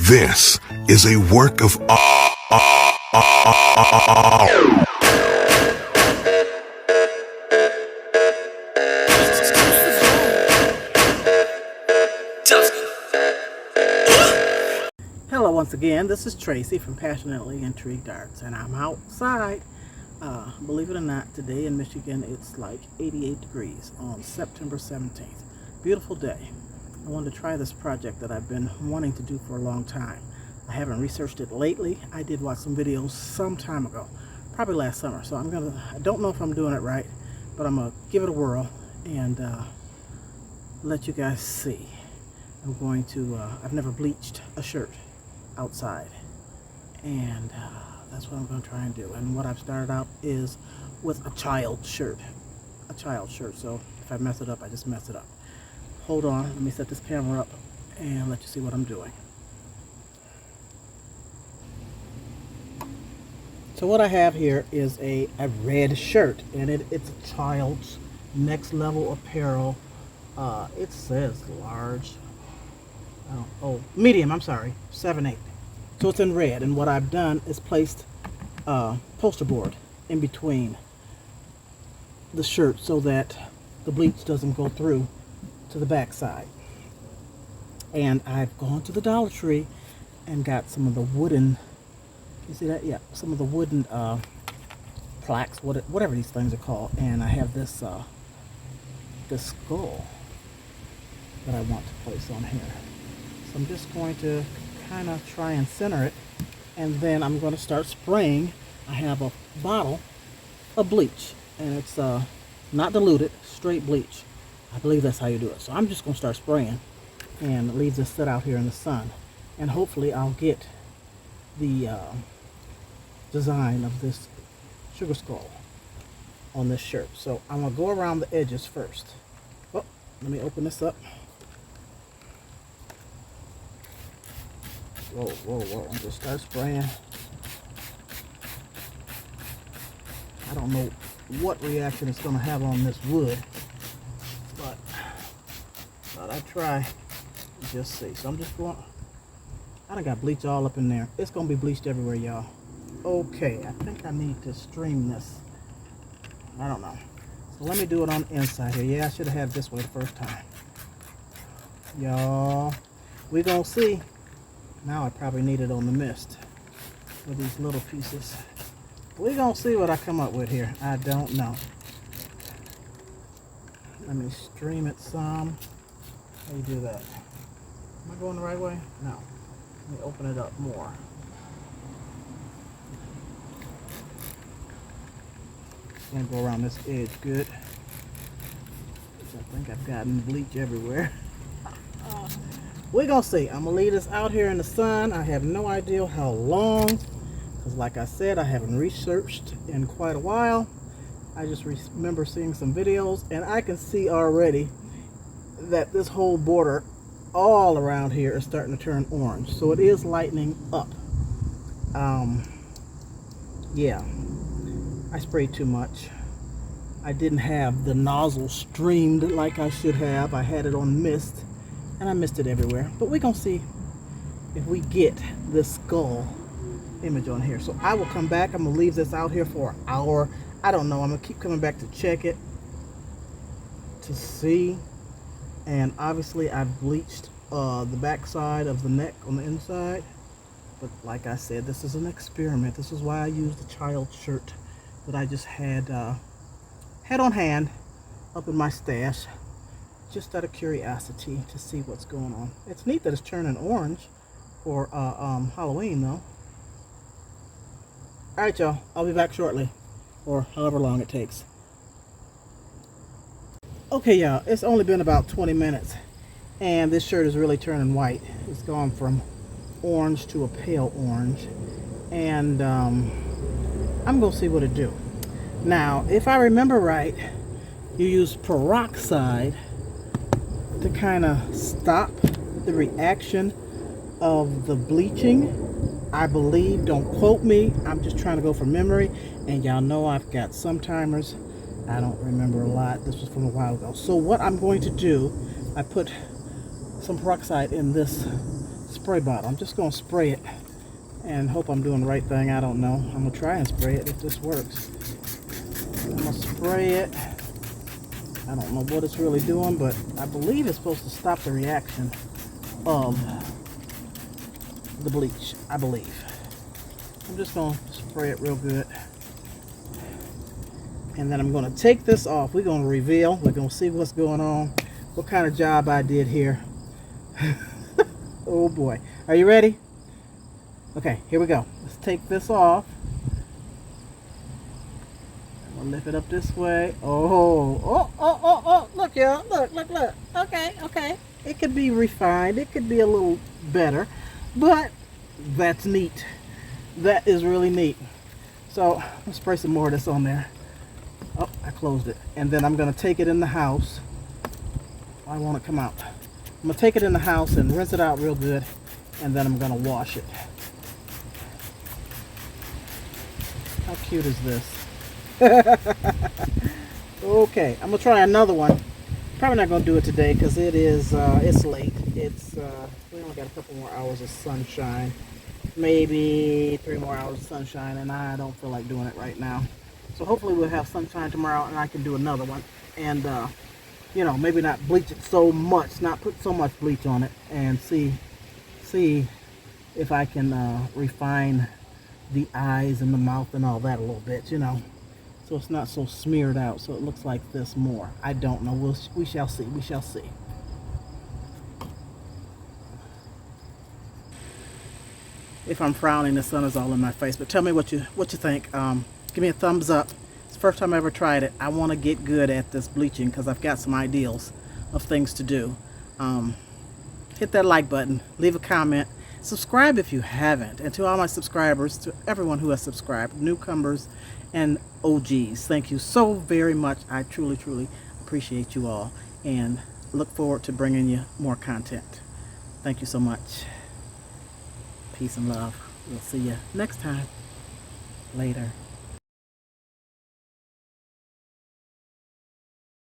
This is a work of Hello once again, this is Tracy from Passionately Intrigued Arts, and I'm outside. Believe it or not, today in Michigan it's like 88 degrees on September 17th. Beautiful day. I wanted to try this project that I've been wanting to do for a long time. I haven't researched it lately. I did watch some videos some time ago, probably last summer, so I don't know if I'm doing it right, but I'm gonna give it a whirl and let you guys see. I'm going to, I've never bleached a shirt outside, and that's what I'm going to try and do. And what I've started out is with a child shirt, so if I mess it up, I just mess it up. Hold on, let me set this camera up and let you see what I'm doing. So what I have here is a red shirt, and it's a child's next level apparel. It says large, medium, I'm sorry, 7/8. So it's in red, and what I've done is placed a poster board in between the shirt so that the bleach doesn't go through to the back side. And I've gone to the Dollar Tree and got some of the wooden, you see that? Yeah, some of the wooden plaques, whatever these things are called. And I have this this skull that I want to place on here. So I'm just going to kind of try and center it, and then I'm going to start spraying. I have a bottle of bleach, and it's not diluted, straight bleach. I believe that's how you do it. So I'm just going to start spraying and leave this sit out here in the sun, and hopefully I'll get the design of this sugar skull on this shirt. So I'm going to go around the edges first. Oh, let me open this up. Whoa, and just start spraying. I don't know what reaction it's going to have on this wood, but I try and just see. So I'm just going, I done got bleach all up in there. It's going to be bleached everywhere, y'all. Okay, I think I need to stream this. I don't know. So let me do it on the inside here. Yeah, I should have had it this way the first time. Y'all, we going to see. Now I probably need it on the mist with these little pieces. We're going to see what I come up with here. I don't know. Let me stream it some. How do you do that? Am I going the right way? No. Let me open it up more. Gonna go around this edge good. I think I've gotten bleach everywhere. We're gonna see. I'm gonna leave this out here in the sun. I have no idea how long, because like I said, I haven't researched in quite a while. I just remember seeing some videos, and I can see already that this whole border all around here is starting to turn orange. So it is lightening up. Yeah, I sprayed too much. I didn't have the nozzle streamed like I should have. I had it on mist, and I missed it everywhere. But we're gonna see if we get this skull image on here. So I will come back. I'm gonna leave this out here for an hour. I don't know. I'm gonna keep coming back to check it to see. And obviously I've bleached the back side of the neck on the inside. But like I said, this is an experiment. This is why I used the child shirt that I just had on hand up in my stash, just out of curiosity to see what's going on. It's neat that it's turning orange for Halloween though. Alright y'all, I'll be back shortly, or however long it takes. Okay y'all, it's only been about 20 minutes and this shirt is really turning white. It's gone from orange to a pale orange, and I'm gonna see what it do. Now if I remember right, you use peroxide to kind of stop the reaction of the bleaching, I believe. Don't quote me, I'm just trying to go from memory, and y'all know I've got some timers. I don't remember a lot. This was from a while ago. So what I'm going to do, I put some peroxide in this spray bottle. I'm just going to spray it and hope I'm doing the right thing. I don't know. I'm going to try and spray it if this works. I'm going to spray it. I don't know what it's really doing, but I believe it's supposed to stop the reaction of the bleach, I believe. I'm just going to spray it real good. And then I'm going to take this off. We're going to reveal. We're going to see what's going on. What kind of job I did here. Oh boy. Are you ready? Okay, here we go. Let's take this off. I'm going to lift it up this way. Oh. Look, y'all. Look. Okay. It could be refined. It could be a little better. But that's neat. That is really neat. So, let's spray some more of this on there. Oh, I closed it. And then I'm going to take it in the house. I want it to come out. I'm going to take it in the house and rinse it out real good. And then I'm going to wash it. How cute is this? Okay, I'm going to try another one. Probably not going to do it today because it's late. We only got a couple more hours of sunshine. Maybe 3 more hours of sunshine, and I don't feel like doing it right now. So hopefully we'll have sunshine tomorrow and I can do another one. And, maybe not bleach it so much, not put so much bleach on it, and see if I can refine the eyes and the mouth and all that a little bit, So it's not so smeared out, so it looks like this more. I don't know. We shall see. We shall see. If I'm frowning, the sun is all in my face. But tell me what you think. Give me a thumbs up. It's the first time I ever tried it. I want to get good at this bleaching because I've got some ideals of things to do. Hit that like button. Leave a comment. Subscribe if you haven't. And to all my subscribers, to everyone who has subscribed, newcomers and OGs, thank you so very much. I truly, truly appreciate you all and look forward to bringing you more content. Thank you so much. Peace and love. We'll see you next time. Later.